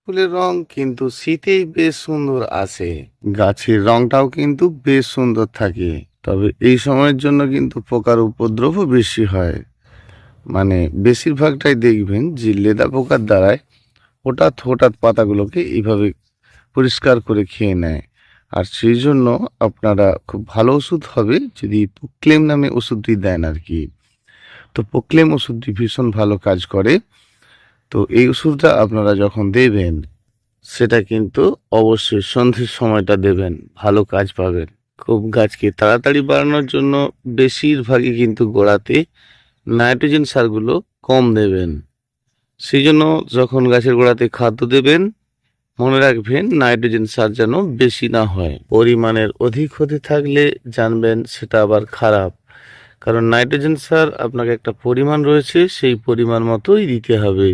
ফুলের রং কিন্তু শীতেই বেশ সুন্দর আসে। গাছের রংটাও কিন্তু বেশ সুন্দর থাকে। তবে এই সময়ের জন্য কিন্তু পোকার উপদ্রবও বেশি হয়। মানে বেশিরভাগটাই দেখবেন যে লেদা পোকার দ্বারাই হঠাৎ হঠাৎ পাতাগুলোকে এইভাবে পরিষ্কার করে খেয়ে নেয়। আর সেই জন্য আপনারা খুব ভালো ওষুধ হবে যদি প্রোক্লেম নামে ওষুধটি দেন আর কি। তো প্রোক্লেম ওষুধটি ভীষণ ভালো কাজ করে। তো এই ওষুধটা আপনারা যখন দেবেন সেটা কিন্তু অবশ্যই সন্ধ্যের সময়টা দেবেন, ভালো কাজ পাবেন। খুব গাছকে তাড়াতাড়ি বাড়ানোর জন্য বেশিরভাগই কিন্তু গোড়াতে নাইট্রোজেন সারগুলো কম দেবেন। সেই জন্য যখন গাছের গোড়াতে খাদ্য দেবেন মনে রাখবেন নাইট্রোজেন সার যেন বেশি না হয়। পরিমাণের অধিক হতে থাকলে জানবেন সেটা আবার খারাপ। কারণ নাইট্রোজেন সার আপনাকে একটা পরিমাণ রয়েছে, সেই পরিমাণ মতোই দিতে হবে।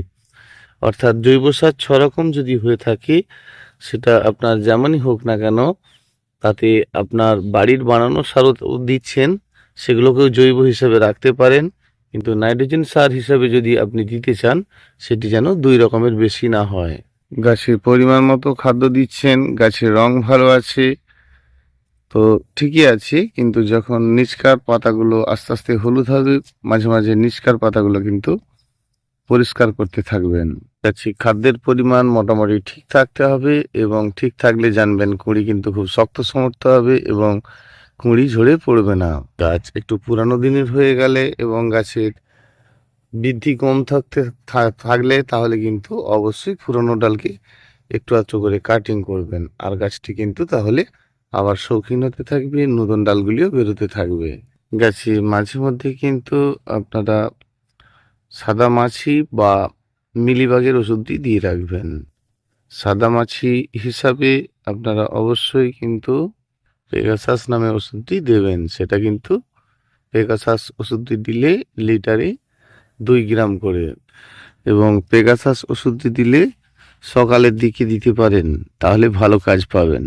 অর্থাৎ জৈব সার 6 রকম যদি হয়ে থাকে সেটা আপনার যেমনই হোক না কেন, তাতে আপনার বাড়ির বানানো সারও দিচ্ছেন, সেগুলোকেও জৈব হিসাবে রাখতে পারেন। কিন্তু নাইট্রোজেন সার হিসাবে যদি আপনি দিতে চান সেটি যেন 2 রকমের বেশি না হয়। গাছের পরিমাণ মতো খাদ্য দিচ্ছেন, গাছের রং ভালো আছে, তো ঠিকই আছে। কিন্তু যখন নিচকার পাতাগুলো আস্তে আস্তে হলুদ হবে, মাঝে মাঝে নিচকার পাতাগুলো কিন্তু পরিষ্কার করতে থাকবেন। গাছে খাদ্যের পরিমাণ মোটামুটি ঠিক থাকতে হবে এবং ঠিক থাকলে জানবেন কুঁড়ি কিন্তু খুব শক্ত সমর্থ হবে এবং কুঁড়ি ঝরে পড়বে না। গাছ একটু পুরানো দিনের হয়ে গেলে এবং গাছের বৃদ্ধি কম থাকলে তাহলে কিন্তু অবশ্যই পুরনো ডালকে একটু আধটু করে কাটিং করবেন। আর গাছটি কিন্তু তাহলে আবার শৌখিন হতে থাকবে, নতুন ডালগুলিও বেরোতে থাকবে। গাছে মাঝে মধ্যে কিন্তু আপনারা সাদামাছি বা মিলিবাগের ওষুধটি দিয়ে রাখবেন। সাদামাছি হিসাবে আপনারা অবশ্যই কিন্তু পেগাসাস নামে ওষুধটি দেবেন। সেটা কিন্তু পেগাসাস ওষুধটি দিলে লিটারে 2 গ্রাম করে, এবং পেগাসাস ওষুধটি দিলে সকালের দিকে দিতে পারেন, তাহলে ভালো কাজ পাবেন।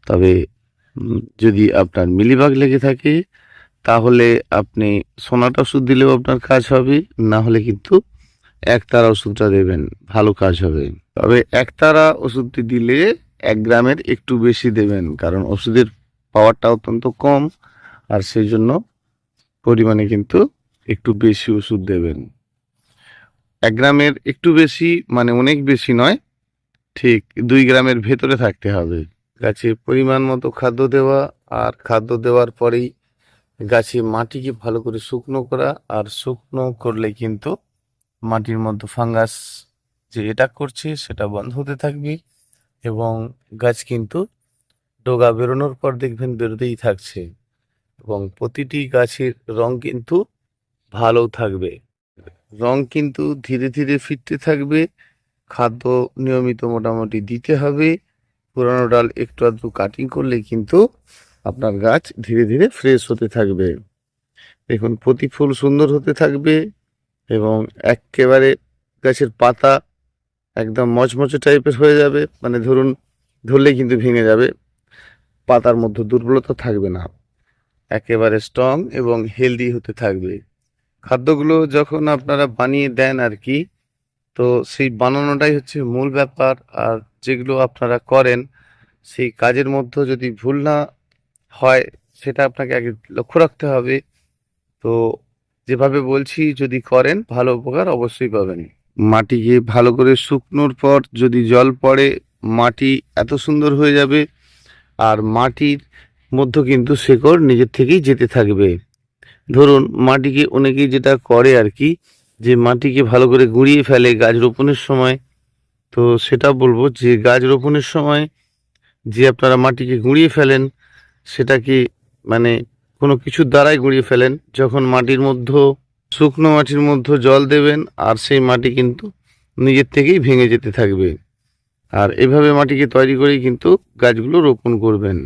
তবে যদি আপনার মিলিবাগ লেগে থাকে তাহলে আপনি সোনাটা ওষুধ দিলেও আপনার কাজ হবে, না হলে কিন্তু একতারা ওষুধটা দেবেন, ভালো কাজ হবে। তবে একতারা ওষুধটি দিলে 1 গ্রামের একটু বেশি দেবেন, কারণ ওষুধের পাওয়ারটা অত্যন্ত কম, আর সেই জন্য পরিমাণে কিন্তু একটু বেশি ওষুধ দেবেন। 1 গ্রামের একটু বেশি মানে অনেক বেশি নয়, ঠিক 2 গ্রামের ভেতরে থাকতে হবে। গাছে পরিমাণ মতো খাদ্য দেওয়া, আর খাদ্য দেওয়ার পরেই গাছে মাটিকে ভালো করে শুকনো করা। আর শুকনো করলে কিন্তু মাটির মধ্যে ফাঙ্গাস যে অ্যাটাক করছে সেটা বন্ধ হতে থাকবে, এবং গাছ কিন্তু ডগা বেরোনোর পর দেখবেন বেরোতেই থাকছে, এবং প্রতিটি গাছের রং কিন্তু ভালো থাকবে। রং কিন্তু ধীরে ধীরে ফিরতে থাকবে। খাদ্য নিয়মিত মোটামুটি দিতে হবে। পুরানো ডাল একটু আধটু কাটিং করলে কিন্তু আপনার গাছ ধীরে ধীরে ফ্রেশ হতে থাকবে। দেখুন প্রতি ফুল সুন্দর হতে থাকবে, এবং একেবারে গাছের পাতা একদম মচমচে টাইপের হয়ে যাবে, মানে ধরুন ধরলেই কিন্তু ভেঙে যাবে, পাতার মধ্যে দুর্বলতা থাকবে না, একেবারে স্ট্রং এবং হেলদি হতে থাকবে। খাদ্যগুলো যখন আপনারা বানিয়ে দেন আর কি, তো সেই বানানোটাই হচ্ছে মূল ব্যাপার। আর যেগুলো আপনারা করেন সেই কাজের মধ্যে যদি ভুল না হয় সেটা আপনাকে আগে লক্ষ্য রাখতে হবে। তো যেভাবে বলছি যদি করেন ভালো উপকার অবশ্যই পাবেন। মাটিকে ভালো করে শুকনোর পর যদি জল পড়ে মাটি এত সুন্দর হয়ে যাবে, আর মাটির মধ্যে কিন্তু শেকড় নিজের থেকেই যেতে থাকবে। ধরুন মাটিকে অনেকেই যেটা করে আর কি, যে মাটিকে ভালো করে গুঁড়িয়ে ফেলে গাছ রোপণের সময়। তো সেটা বলবো যে গাছ রোপণের সময় যে আপনারা মাটিকে গুঁড়িয়ে ফেলেন সেটা কি মানে কোনো কিছুর দ্বারাই গুঁড়িয়ে ফেলেন, যখন মাটির মধ্যে শুকনো মাটির মধ্যে জল দেবেন আর সেই মাটি কিন্তু নিজের থেকেই ভেঙে যেতে থাকবে। আর এভাবে মাটিকে তৈরি করেই কিন্তু গাছগুলো রোপণ করবেন।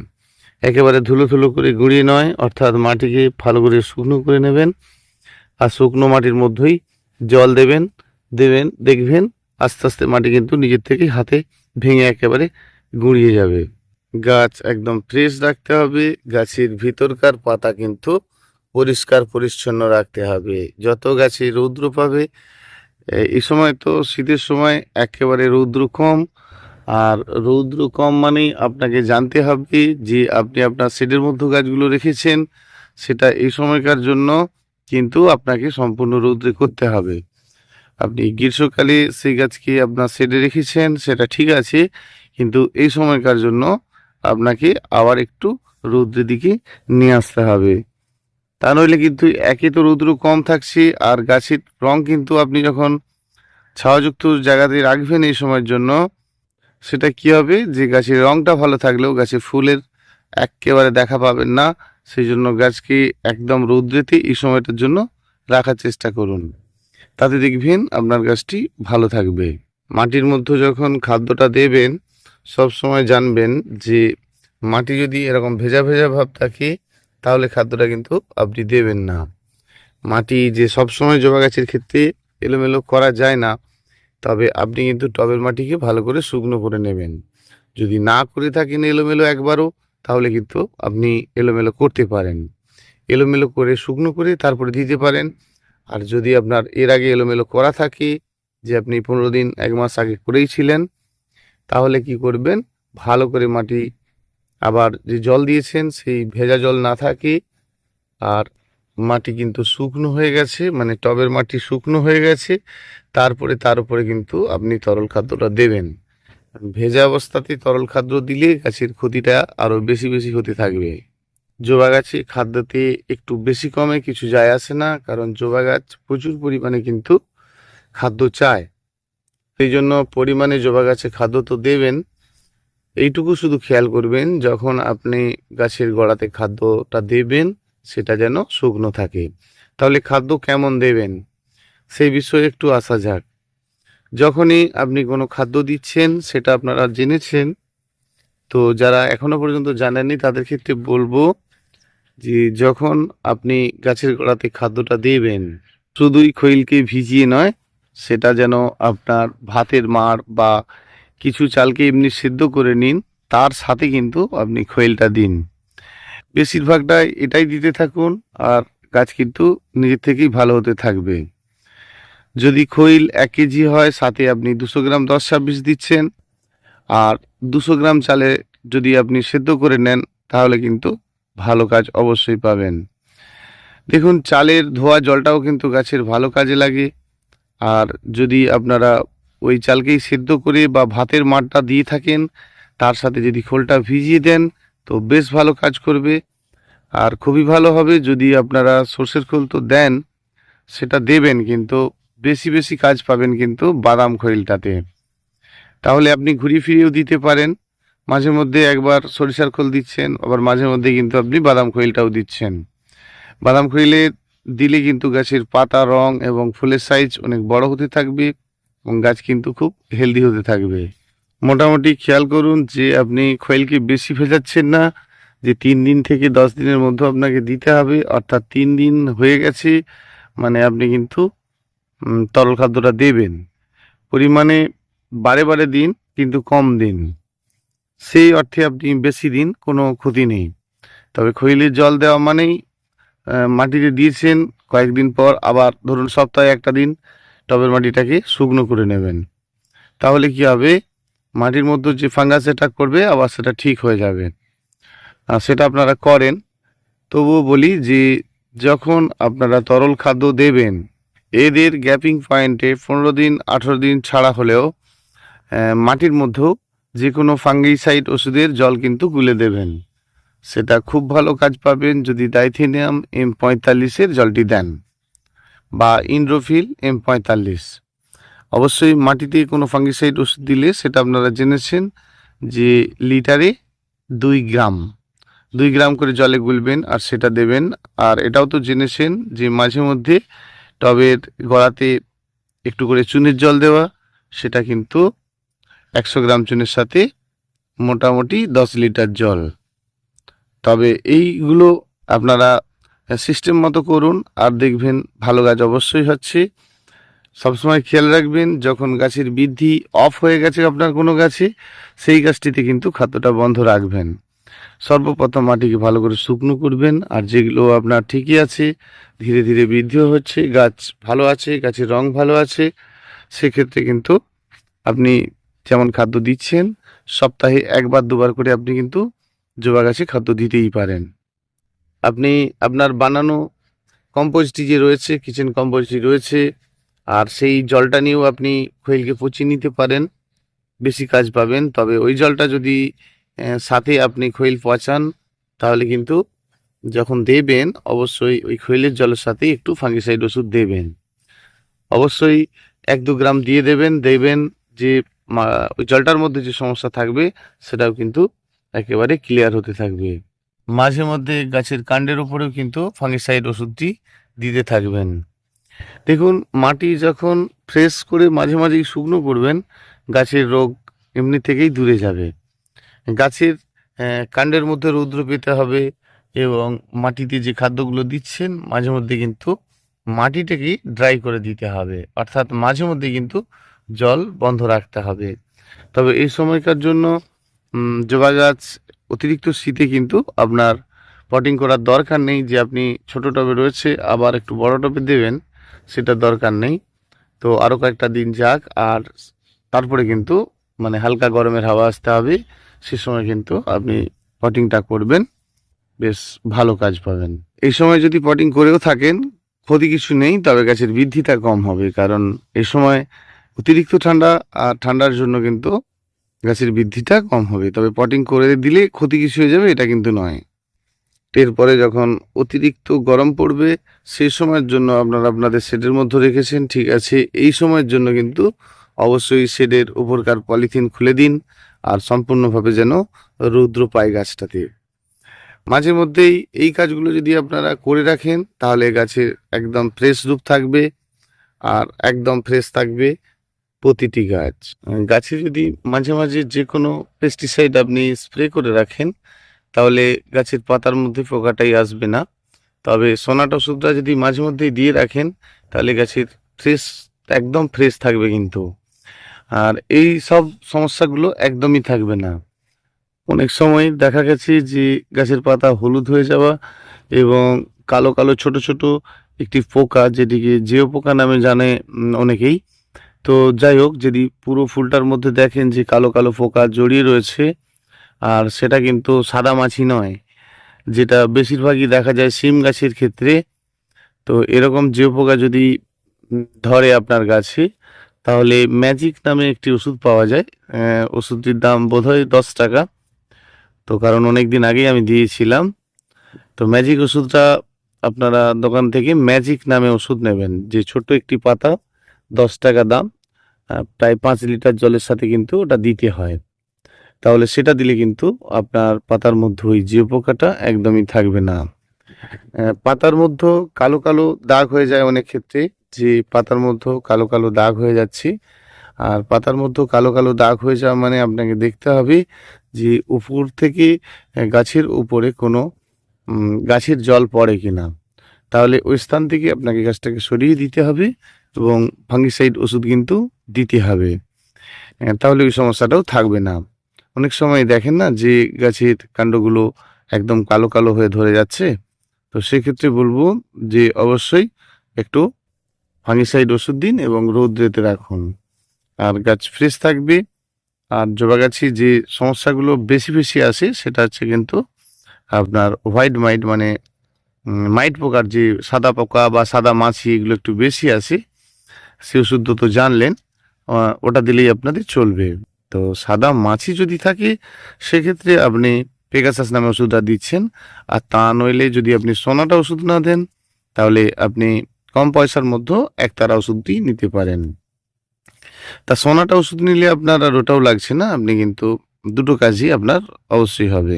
একেবারে ধুলো ধুলো করে গুঁড়িয়ে নয়, অর্থাৎ মাটিকে ভালো করে শুকনো করে নেবেন, আর শুকনো মাটির মধ্যেই জল দেবেন দেবেন দেখবেন আস্তে আস্তে মাটি কিন্তু নিজের থেকেই হাতে ভেঙে একেবারে গুঁড়িয়ে যাবে। গাছ একদম ফ্রেশ রাখতে হবে। গাছের ভিতরকার পাতা কিন্তু পরিষ্কার পরিচ্ছন্ন রাখতে হবে। যত গাছে রৌদ্র পাবে এই সময় তো শীতের সময় একেবারে রৌদ্র কম, আর রৌদ্র কম মানেই আপনাকে জানতে হবে যে আপনি আপনার শেডের মধ্যে গাছগুলো রেখেছেন, সেটা এই সময়কার জন্য কিন্তু আপনাকে সম্পূর্ণ রৌদ্রে করতে হবে। আপনি গ্রীষ্মকালে সেই গাছকে আপনার শেডে রেখেছেন, সেটা ঠিক আছে, কিন্তু এই সময়কার জন্য আপনাকে আবার একটু রৌদ্রের দিকে নিয়ে আসতে হবে। তা নইলে কিন্তু একে তো রৌদ্র কম থাকছে, আর গাছের রং কিন্তু আপনি যখন ছায়াযুক্ত জায়গাতে রাখবেন এই সময়ের জন্য, সেটা কি হবে যে গাছের রংটা ভালো থাকলেও গাছে ফুলের একেবারে দেখা পাবেন না। সেই জন্য গাছকে একদম রৌদ্রেতে এই সময়টার জন্য রাখার চেষ্টা করুন, তাতে দেখবেন আপনার গাছটি ভালো থাকবে। মাটির মধ্যে যখন খাদ্যটা দেবেন, সব সময় জানবেন যে মাটি যদি এরকম ভেজা ভেজা ভাব থাকে, তাহলে খাদ্যটা কিন্তু আপনি দেবেন না। মাটি যে সব সময় জবা গাছের ক্ষেত্রে এলোমেলো করা যায় না, তবে আপনি কিন্তু টবের মাটিকে ভালো করে শুকনো করে নেবেন। যদি না করে থাকেন এলোমেলো একবারও, তাহলে কিন্তু আপনি এলোমেলো করতে পারেন। এলোমেলো করে শুকনো করে তারপরে দিতে পারেন। আর যদি আপনার এর আগে এলোমেলো করা থাকে, যে আপনি 15 দিন 1 মাস আগে করেই ছিলেন, তাহলে কি করবেন, ভালো করে মাটি আবার যে জল দিয়েছেন সেই ভেজা জল না থাকে, আর মাটি কিন্তু শুকনো হয়ে গেছে, মানে টবের মাটি শুকনো হয়ে গেছে, তারপরে তার উপরে কিন্তু আপনি তরল খাদ্যটা দেবেন। ভেজা অবস্থাতে তরল খাদ্য দিলে গাছের ক্ষতিটা আরো বেশি বেশি হতে থাকবে। জবা গাছে খাদ্যতে একটু বেশি কমে কিছু যায় আসে না, কারণ জবা গাছ প্রচুর পরিমাণে কিন্তু খাদ্য চায়। সেই জন্য পরিমাণে জবা গাছে খাদ্য তো দেবেন, এইটুকু শুধু খেয়াল করবেন যখন আপনি গাছের গোড়াতে খাদ্যটা দেবেন সেটা যেন শুকনো থাকে। তাহলে খাদ্য কেমন দেবেন সেই বিষয়ে একটু আসা যাক। যখনই আপনি কোনো খাদ্য দিচ্ছেন সেটা আপনারা জেনেছেন, তো যারা এখনো পর্যন্ত জানেননি তাদের ক্ষেত্রে বলবো যে যখন আপনি গাছের গোড়াতে খাদ্যটা দেবেন, শুধুই খৈলকে ভিজিয়ে নয়, সেটা যেন আপনার ভাতের মাড় বা কিছু চালকে এমনি সিদ্ধ করে নিন, তার সাথে কিন্তু আপনি খৈলটা দিন। বেশিরভাগটাই এটাই দিতে থাকুন, আর গাছ কিন্তু নিজের থেকেই ভালো হতে থাকবে। যদি খৈল 1 কেজি হয়, সাথে আপনি 200 গ্রাম 10-26 দিচ্ছেন, আর 200 গ্রাম চালে যদি আপনি সেদ্ধ করে নেন, তাহলে কিন্তু ভালো কাজ অবশ্যই পাবেন। দেখুন, চালের ধোয়া জলটাও কিন্তু গাছের ভালো কাজে লাগে, আর যদি আপনারা ওই চালকেই সেদ্ধ করে বা ভাতের মাড়টা দিয়ে থাকেন, তার সাথে যদি খোলটা ভিজিয়ে দেন, তো বেশ ভালো কাজ করবে। আর খুবই ভালো হবে যদি আপনারা সর্ষের খোল তো দেন, সেটা দেবেন, কিন্তু বেশি বেশি কাজ পাবেন কিন্তু বাদাম খৈলটাতে। তাহলে আপনি ঘুরিয়ে ফিরিয়েও দিতে পারেন, মাঝে মধ্যে একবার সরিষার খোল দিচ্ছেন, আবার মাঝে মধ্যে কিন্তু আপনি বাদাম খৈলটাও দিচ্ছেন। বাদাম খৈলে দিলে কিন্তু গাছের পাতা, রং এবং ফুলের সাইজ অনেক বড় হতে থাকবে, এবং গাছ কিন্তু খুব হেলদি হতে থাকবে। মোটামুটি খেয়াল করুন যে আপনি খৈলকে বেশি ভেজাচ্ছেন না, যে 3 দিন থেকে 10 দিনের মধ্যে আপনাকে দিতে হবে, অর্থাৎ 3 দিন হয়ে গেছে মানে আপনি কিন্তু তরল খাদ্যটা দেবেন। পরিমাণে বারে বারে দিন, কিন্তু কম দিন, সেই অর্থে আপনি বেশি দিন, কোনো ক্ষতি নেই। তবে খৈলের জল দেওয়া মানেই মাটিতে দিয়েছেন, কয়েকদিন পর আবার ধরুন সপ্তাহে একটা দিন টবের মাটিটাকে শুকনো করে নেবেন। তাহলে কি হবে, মাটির মধ্যে যে ফাঙ্গাস অ্যাটাক করবে আবার সেটা ঠিক হয়ে যাবে। আর সেটা আপনারা করেন। তবুও বলি যে যখন আপনারা তরল খাদ্য দেবেন, এদের গ্যাপিং পয়েন্টে 15 দিন 18 দিন ছাড়া হলেও মাটির মধ্যেও যে কোনো ফাঙ্গিসাইড ওষুধের জল কিন্তু গুলে দেবেন। সেটা খুব ভালো কাজ পাবেন যদি ডাইথেনিয়াম M45-এর জলটি দেন, বা ইন্ড্রোফিল M45। অবশ্যই মাটিতে কোনো ফাঙ্গিসাইড ওষুধ দিলে সেটা আপনারা জেনেছেন যে লিটারে 2 গ্রাম করে জলে গুলবেন আর সেটা দেবেন। আর এটাও তো জেনেছেন যে মাঝে মধ্যে টবের গোড়াতে একটু করে চুনের জল দেওয়া, সেটা কিন্তু 100 গ্রাম চুনের সাথে মোটামুটি 10 লিটার জল। তবে এইগুলো আপনারা সিস্টেম মতো করুন, আর দেখবেন ভালো গাছ অবশ্যই হচ্ছে। সবসময় খেয়াল রাখবেন যখন গাছের বৃদ্ধি অফ হয়ে গেছে আপনার কোনো গাছে, সেই গাছটিতে কিন্তু খাদ্যটা বন্ধ রাখবেন। সর্বপ্রথম মাটিকে ভালো করে শুকনো করবেন, আর যেগুলো আপনার ঠিকই আছে, ধীরে ধীরে বৃদ্ধিও হচ্ছে, গাছ ভালো আছে, গাছের রং ভালো আছে, সেক্ষেত্রে কিন্তু আপনি যেমন খাদ্য দিচ্ছেন, সপ্তাহে ১ বার ২ বার করে আপনি কিন্তু জবা গাছে খাদ্য দিতেই পারেন। আপনি আপনার বানানো কম্পোস্টটি যে রয়েছে, কিচেন কম্পোস্টটি রয়েছে, আর সেই জলটা নিয়েও আপনি খৈলকে পচিয়ে নিতে পারেন, বেশি কাজ পাবেন। তবে ওই জলটা যদি সাথে আপনি খৈল পচান, তাহলে কিন্তু যখন দেবেন অবশ্যই ওই খৈলের জলের সাথে একটু ফাঙ্গিসাইড ওষুধ দেবেন। অবশ্যই ১-২ গ্রাম দিয়ে দেবেন, দেখবেন যে ওই জলটার মধ্যে যে সমস্যা থাকবে সেটাও কিন্তু একেবারে ক্লিয়ার হতে থাকবে। মাঝে মধ্যে গাছের কাণ্ডের উপরেও কিন্তু ফাঙ্গিসাইড ওষুধটি দিতে থাকবেন। দেখুন, মাটি যখন ফ্রেশ করে মাঝে মাঝেই শুকনো করবেন, গাছের রোগ এমনি থেকেই দূরে যাবে। গাছের কাণ্ডের মধ্যে রৌদ্র পেতে হবে এবং মাটিতে যে খাদ্যগুলো দিচ্ছেন মাঝে মধ্যে কিন্তু মাটিটাকে ড্রাই করে দিতে হবে, অর্থাৎ মাঝে মধ্যে কিন্তু জল বন্ধ রাখতে হবে। তবে এই সময়কার জন্য জবা গাছ অতিরিক্ত শীতে কিন্তু আপনার পটিং করার দরকার নেই, যে আপনি ছোট টবে রয়েছে আবার একটু বড় টবে দেবেন, সেটা দরকার নেই। তো আরও কয়েকটা দিন যাক, আর তারপরে কিন্তু মানে হালকা গরমের হাওয়া আসতে হবে, সে সময় কিন্তু আপনি পটিংটা করবেন, বেশ ভালো কাজ পাবেন। এই সময় যদি পটিং করেও থাকেন, ক্ষতি কিছু নেই, তবে গাছের বৃদ্ধিটা কম হবে, কারণ এই সময় অতিরিক্ত ঠান্ডা, আর ঠান্ডার জন্য কিন্তু গাছের বৃদ্ধিটা কম হবে। তবে পটিং করে দিলে ক্ষতি কিছু হয়ে যাবে এটা কিন্তু নয়। এরপরে যখন অতিরিক্ত গরম পড়বে, সেই সময়ের জন্য আপনারা আপনাদের শেডের মধ্যে রেখেছেন, ঠিক আছে, এই সময়ের জন্য কিন্তু অবশ্যই শেডের উপরকার পলিথিন খুলে দিন, আর সম্পূর্ণভাবে যেন রৌদ্র পায় গাছটাতে। মাঝে মধ্যেই এই কাজগুলো যদি আপনারা করে রাখেন, তাহলে গাছের একদম ফ্রেশ রূপ থাকবে, আর একদম ফ্রেশ থাকবে প্রতিটি গাছ। গাছে যদি মাঝে মাঝে যে কোনো পেস্টিসাইড আপনি স্প্রে করে রাখেন, তাহলে গাছের পাতার মধ্যে পোকাটাই আসবে না। তবে সোনাট ওষুধটা যদি মাঝে মধ্যেই দিয়ে রাখেন, তাহলে গাছের ফ্রেশ, একদম ফ্রেশ থাকবে কিন্তু। আর এই সব সমস্যাগুলো একদমই থাকবে না। অনেক সময় দেখা গেছে যে গাছের পাতা হলুদ হয়ে যাওয়া এবং কালো কালো ছোট ছোট একটি পোকা, যেটিকে জিও পোকা নামে জানে অনেকেই। তো যাই হোক, যদি পুরো ফুলটার মধ্যে দেখেন যে কালো কালো পোকা জড়িয়ে রয়েছে, আর সেটা কিন্তু সাদা মাছি নয়, যেটা বেশিরভাগই দেখা যায় শিম গাছের ক্ষেত্রে। তো এরকম জিও পোকা যদি ধরে আপনার গাছে, তাহলে ম্যাজিক নামে একটি ওষুধ পাওয়া যায়। ওষুধটির দাম বোধহয় 10 টাকা। তো কারণ অনেক দিন আগেই আমি দিয়েছিলাম। তো ম্যাজিক ওষুধটা আপনারা দোকান থেকে ম্যাজিক নামে ওষুধ নেবেন, যে ছোট্ট একটি পাতা, 10 টাকা দাম, প্রায় 5 লিটার জলের সাথে কিন্তু ওটা দিতে হয়। তাহলে সেটা দিলে কিন্তু আপনার পাতার মধ্যে ওই জিও পোকাটা একদমই থাকবে না। পাতার মধ্যে কালো কালো দাগ হয়ে যায় অনেক ক্ষেত্রে, যে পাতার মধ্যে কালো কালো দাগ হয়ে যাচ্ছে। আর পাতার মধ্যে কালো কালো দাগ হয়ে যাওয়া মানে আপনাকে দেখতে হবে যে উপর থেকে গাছের উপরে কোনো গাছের জল পড়ে কিনা। তাহলে ওই স্থান থেকে আপনাকে গাছটাকে সরিয়ে দিতে হবে এবং ফাঙ্গিসাইড ওষুধ কিন্তু দিতে হবে। তাহলে ওই সমস্যাটাও থাকবে না। অনেক সময় দেখেন না যে গাছের কাণ্ডগুলো একদম কালো কালো হয়ে ধরে যাচ্ছে, তো সেক্ষেত্রে বলবো যে অবশ্যই একটু ফাঙ্গিসাইড ওষুধ দিন এবং রৌদ্রেতে রাখুন, আর গাছ ফ্রেশ থাকবে। আর জবা গাছে যে সমস্যাগুলো বেশি বেশি আসে, সেটা হচ্ছে কিন্তু আপনার হোয়াইট মাইট, মানে মাইট পোকার যে সাদা পোকা বা সাদা মাছি, এগুলো একটু বেশি আসে। সে ওষুধ তো জানলেন, ওটা দিলেই আপনাদের চলবে। তো সাদা মাছি যদি থাকে, সেক্ষেত্রে আপনি পেগাসাস নামে ওষুধটা দিচ্ছেন। আর তা নইলে যদি আপনি সোনাটা ওষুধ না দেন, তাহলে আপনি কম পয়সার মধ্যে একতারা ওষুধটি নিতে পারেন। তা সোনাটা ওষুধ নিলে আপনার আর ওটাও লাগছে না, আপনি কিন্তু দুটো কাজই আপনার অবশ্যই হবে।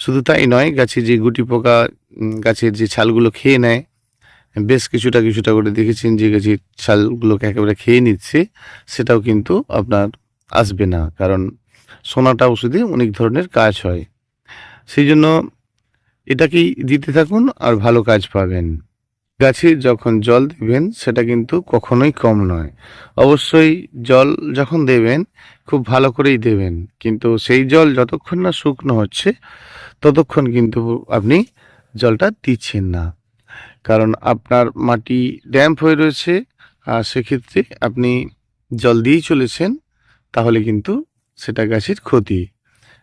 শুধু তাই নয়, গাছে যে গুটি পোকা গাছের যে ছালগুলো খেয়ে নেয়, বেশ কিছুটা কিছুটা করে দেখেছেন যে গাছের ছালগুলোকে একেবারে খেয়ে নিচ্ছে, সেটাও কিন্তু আপনার আসবে না, কারণ সোনাটা ওষুধে অনেক ধরনের কাজ হয়। সেই জন্য এটাকেই দিতে থাকুন, আর ভালো কাজ পাবেন। গাছে যখন জল দেবেন, সেটা কিন্তু কখনোই কম নয়। অবশ্যই জল যখন দেবেন, খুব ভালো করেই দেবেন, কিন্তু সেই জল যতক্ষণ না শুকনো হচ্ছে, ততক্ষণ কিন্তু আপনি জলটা দিচ্ছেন না, কারণ আপনার মাটি ড্যাম্প হয়ে রয়েছে। আর সেক্ষেত্রে আপনি জল দিয়েই চলেছেন, তাহলে কিন্তু সেটা গাছের ক্ষতি।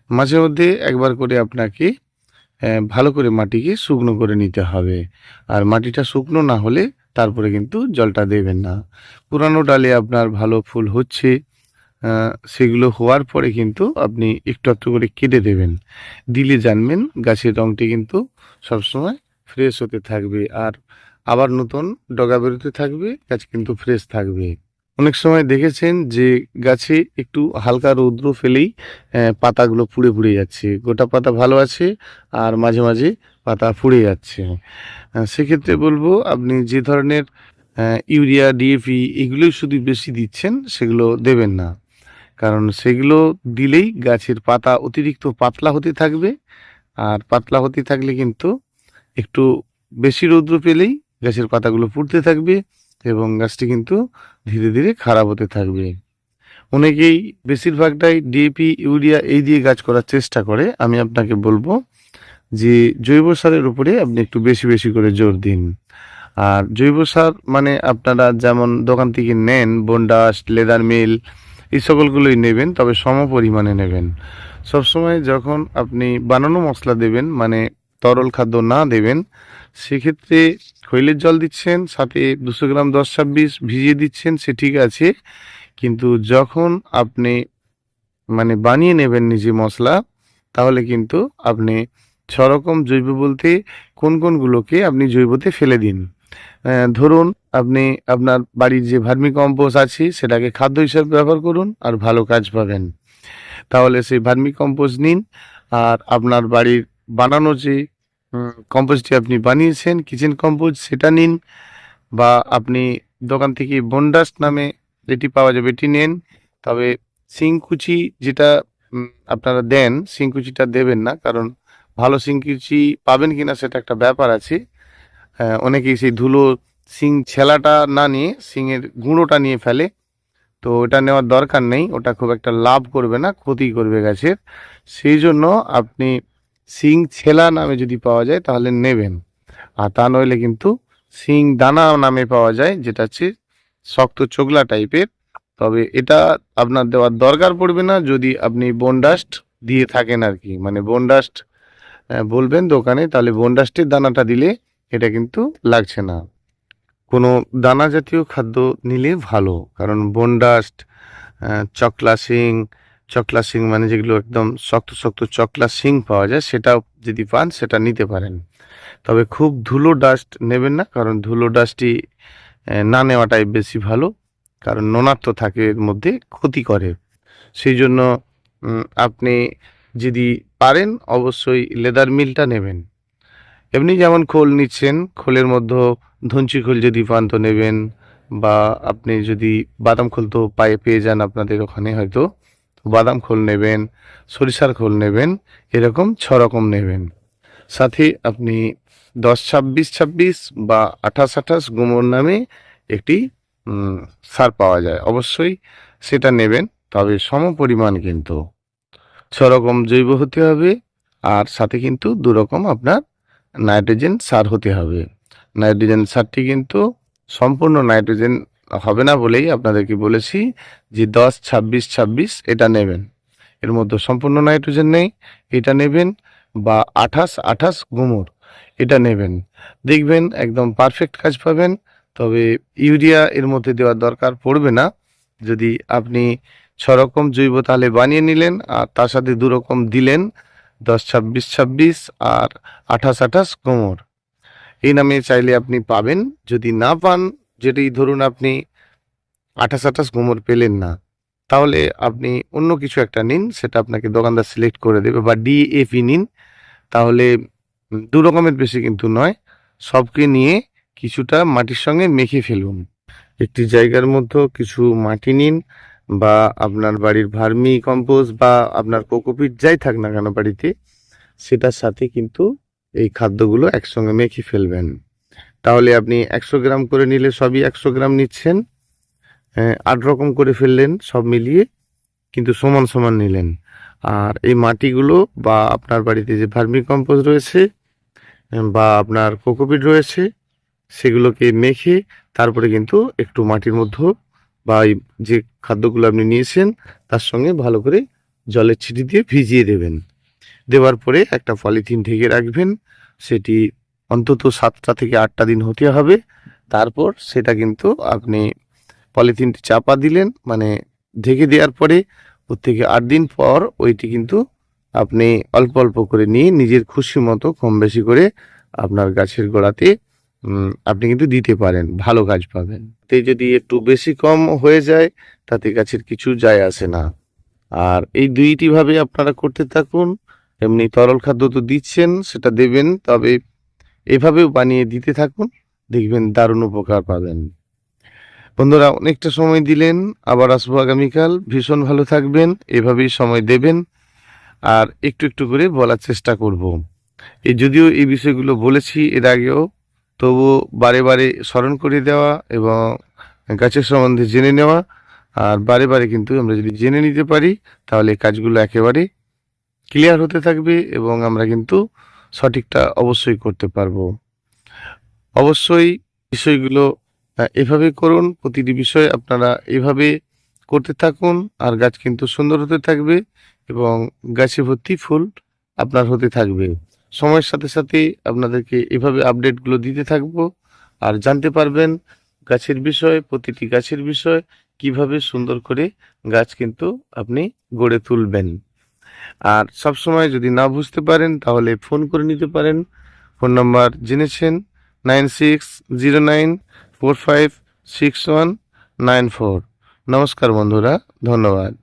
মাঝে মধ্যে একবার করে আপনাকে ভালো করে মাটিকে শুকনো করে নিতে হবে। আর মাটিটা শুকনো না হলে তারপরে কিন্তু জলটা দেবেন না। পুরানো ডালে আপনার ভালো ফুল হচ্ছে, সেগুলো হওয়ার পরে কিন্তু আপনি একটু একটু করে কেটে দেবেন। দিলে জানবেন গাছের রঙটি কিন্তু সবসময় ফ্রেশ হতে থাকবে, আর আবার নতুন ডগা বেরোতে থাকবে, গাছ কিন্তু ফ্রেশ থাকবে। অনেক সময় দেখেছেন যে গাছে একটু হালকা রৌদ্র ফেলেই পাতাগুলো পুড়ে পুড়ে যাচ্ছে। গোটা পাতা ভালো আছে, আর মাঝে মাঝে পাতা পুড়ে যাচ্ছে। সেক্ষেত্রে বলবো, আপনি যে ধরনের ইউরিয়া, ডিএপি এগুলোই শুধু বেশি দিচ্ছেন, সেগুলো দেবেন না। কারণ সেগুলো দিলেই গাছের পাতা অতিরিক্ত পাতলা হতে থাকবে, আর পাতলা হতে থাকলে কিন্তু একটু বেশি রৌদ্র পেলেই গাছের পাতাগুলো পুড়তে থাকবে, এবং গাছটি কিন্তু ধীরে ধীরে খারাপ হতে থাকবে। অনেকেই বেশিরভাগটাই ডিএপি, ইউরিয়া এই দিয়ে গাছ করার চেষ্টা করে। আমি আপনাকে বলবো যে জৈব সারের উপরে আপনি একটু বেশি বেশি করে জোর দিন। আর জৈব সার মানে আপনারা যেমন দোকান থেকে নেন, বনডাস্ট, লেদার মিল, এই সকলগুলোই নেবেন, তবে সম পরিমাণে নেবেন। সবসময় যখন আপনি বানানো মশলা দেবেন, মানে তরল খাদ্য না দেবেন, সেক্ষেত্রে খৈলের জল দিচ্ছেন, সাথে 200 গ্রাম 10-26 ভিজিয়ে দিচ্ছেন, সে ঠিক আছে। কিন্তু যখন আপনি মানে বানিয়ে নেবেন নিজে মশলা, তাহলে কিন্তু আপনি 6 রকম জৈব বলতে কোন কোনগুলোকে আপনি জৈবতে ফেলে দিন। ধরুন, আপনি আপনার বাড়ির যে ভার্মি কম্পোস্ট আছে সেটাকে খাদ্য হিসেবে ব্যবহার করুন, আর ভালো কাজ পাবেন। তাহলে সেই ভার্মি কম্পোস্ট নিন, আর আপনার বাড়ির বানানো যে কম্পোস্টটি আপনি বানিয়েছেন, কিচেন কম্পোস্ট, সেটা নিন। বা আপনি দোকান থেকে বনডাস্ট নামে যেটি পাওয়া যাবে এটি নেন। তবে শিংকুচি যেটা আপনারা দেন, শিংকুচিটা দেবেন না, কারণ ভালো শিংকুচি পাবেন কিনা সেটা একটা ব্যাপার আছে। অনেকেই সেই ধুলো শিং ছেলাটা না নিয়ে শিংয়ের গুঁড়োটা নিয়ে ফেলে, তো ওটা নেওয়ার দরকার নেই, ওটা খুব একটা লাভ করবে না, ক্ষতি করবে গাছের। সেই জন্য আপনি শিং ছেলা নামে যদি পাওয়া যায় তাহলে নেবেন, আর তা নইলে কিন্তু শিং দানা নামে পাওয়া যায়, যেটা হচ্ছে শক্ত চোগলা টাইপের। তবে এটা আপনার দেওয়ার দরকার পড়বে না যদি আপনি বনডাস্ট দিয়ে থাকেন আর কি, মানে বনডাস্ট বলবেন দোকানে, তাহলে বনডাস্টের দানাটা দিলে এটা কিন্তু লাগছে না। কোনো দানা জাতীয় খাদ্য নিলে ভালো, কারণ বনডাস্ট, চকলা শিং, চকলা শিং মানে যেগুলো একদম শক্ত শক্ত চকলা শিং পাওয়া যায়, সেটাও যদি পান সেটা নিতে পারেন। তবে খুব ধুলো ডাস্ট নেবেন না, কারণ ধুলো ডাস্টই না নেওয়াটাই বেশি ভালো, কারণ নোনাত্ব থাকে এর মধ্যে, ক্ষতি করে। সেই জন্য আপনি যদি পারেন অবশ্যই লেদার মিলটা নেবেন। এমনি যেমন খোল নিচ্ছেন, খোলের মধ্যে ধঞ্চি খোল যদি পান তো নেবেন, বা আপনি যদি বাদাম খোল তো পেয়ে যান আপনাদের ওখানে হয়তো, বাদাম খোল নেবেন, সরিষার খোল নেবেন, এরকম 6 রকম নেবেন। সাথে আপনি 10-26-26 বা 28-28 গুমর নামে একটি সার পাওয়া যায়, অবশ্যই সেটা নেবেন। তবে সম পরিমাণ কিন্তু 6 রকম জৈব হতে হবে, আর সাথে কিন্তু 2 রকম আপনার নাইট্রোজেন সার হতে হবে। নাইট্রোজেন সারটি কিন্তু সম্পূর্ণ নাইট্রোজেন হবে না বলেই আপনাদেরকে বলেছি যে 10-26-26 এটা নেবেন। এর মধ্যে সম্পূর্ণ নাইট্রোজেন নেই, এটা নেবেন। বা 28-28 গুমর, এটা নেবেন। দেখবেন একদম পারফেক্ট কাজ পাবেন। তবে ইউরিয়া এর মধ্যে দেওয়ার দরকার পড়বে না, যদি আপনি 6 রকম জৈব তাহলে বানিয়ে নিলেন, আর তার সাথে 2 রকম দিলেন, 10-26-26 আর 28-28 গুমর, এই নামে চাইলে আপনি পাবেন। যদি না পান, যেটি ধরুন আপনি 28-28 গুমর পেলেন না, তাহলে আপনি অন্য কিছু একটা নিন, সেটা আপনাকে দোকানদার সিলেক্ট করে দেবে। বা ডিএপি নিন, তাহলে 2 রকমের বেশি কিন্তু নয়, সবকে নিয়ে কিছুটা মাটির সঙ্গে মেখে ফেলুন। একটি জায়গার মধ্যে কিছু মাটি নিন, বা আপনার বাড়ির ভার্মি কম্পোস্ট বা আপনার কোকোপিট যাই থাক না কেন বাড়িতে, সেটার সাথে কিন্তু এই খাদ্যগুলো একসঙ্গে মেখে ফেলবেন। তাহলে আপনি 100 গ্রাম করে নিলে সবই 100 গ্রাম নিচ্ছেন, 8 রকম করে ফেললেন সব মিলিয়ে, কিন্তু সমান সমান নিলেন। আর এই মাটিগুলো বা আপনার বাড়িতে যে ভার্মি কম্পোস্ট রয়েছে বা আপনার কোকোপিট রয়েছে, সেগুলোকে মেখে তারপরে কিন্তু একটু মাটির মধ্যে বা এই যে খাদ্যগুলো আপনি নিয়েছেন তার সঙ্গে ভালো করে জলের ছিটি দিয়ে ভিজিয়ে দেবেন। দেওয়ার পরে একটা পলিথিন ঢেকে রাখবেন। সেটি অন্তত 7টা থেকে 8টা দিন হতে হবে। তারপর সেটা কিন্তু আপনি পলিথিনটি চাপা দিলেন, মানে ঢেকে দেওয়ার পরে ওর থেকে 8 দিন পর ওইটি কিন্তু আপনি অল্প অল্প করে নিয়ে নিজের খুশি মতো কম বেশি করে আপনার গাছের গোড়াতে আপনি কিন্তু দিতে পারেন, ভালো গাছ পাবেন। তে যদি একটু বেশি কম হয়ে যায় তাতে গাছের কিছু যায় আসে না। আর এই দুইটি ভাবে আপনারা করতে থাকুন। এমনি তরল খাদ্য তো দিচ্ছেন, সেটা দেবেন, তবে এভাবেও বানিয়ে দিতে থাকুন, দেখবেন দারুণ উপকার পাবেন। বন্ধুরা, অনেকটা সময় দিলেন, আবার আসবো আগামীকাল। ভীষণ ভালো থাকবেন, এভাবেই সময় দেবেন আর একটু একটু করে বলার চেষ্টা করব। যদিও এই বিষয়গুলো বলেছি এর আগেও, তবুও বারে বারে স্মরণ করে দেওয়া এবং গাছের সম্বন্ধে জেনে নেওয়া। আর বারে বারে কিন্তু আমরা যদি জেনে নিতে পারি তাহলে এই কাজগুলো একেবারে ক্লিয়ার হতে থাকবে এবং আমরা কিন্তু সঠিকটা অবশ্যই করতে পারবো। অবশ্যই বিষয়গুলো এভাবে করুন, প্রতিটি বিষয় আপনারা এভাবে করতে থাকুন আর গাছ কিন্তু সুন্দর হতে থাকবে এবং গাছে ভর্তি ফুল আপনার হতে থাকবে। সময়ের সাথে সাথে আপনাদেরকে এভাবে আপডেটগুলো দিতে থাকবো আর জানতে পারবেন গাছের বিষয়, প্রতিটি গাছের বিষয়, কিভাবে সুন্দর করে গাছ কিন্তু আপনি গড়ে তুলবেন। আর সবসময় যদি না বুঝতে পারেন তাহলে ফোন করে নিতে পারেন। ফোন নাম্বার জেনেছেন, 9609456194। নমস্কার বন্ধুরা, ধন্যবাদ।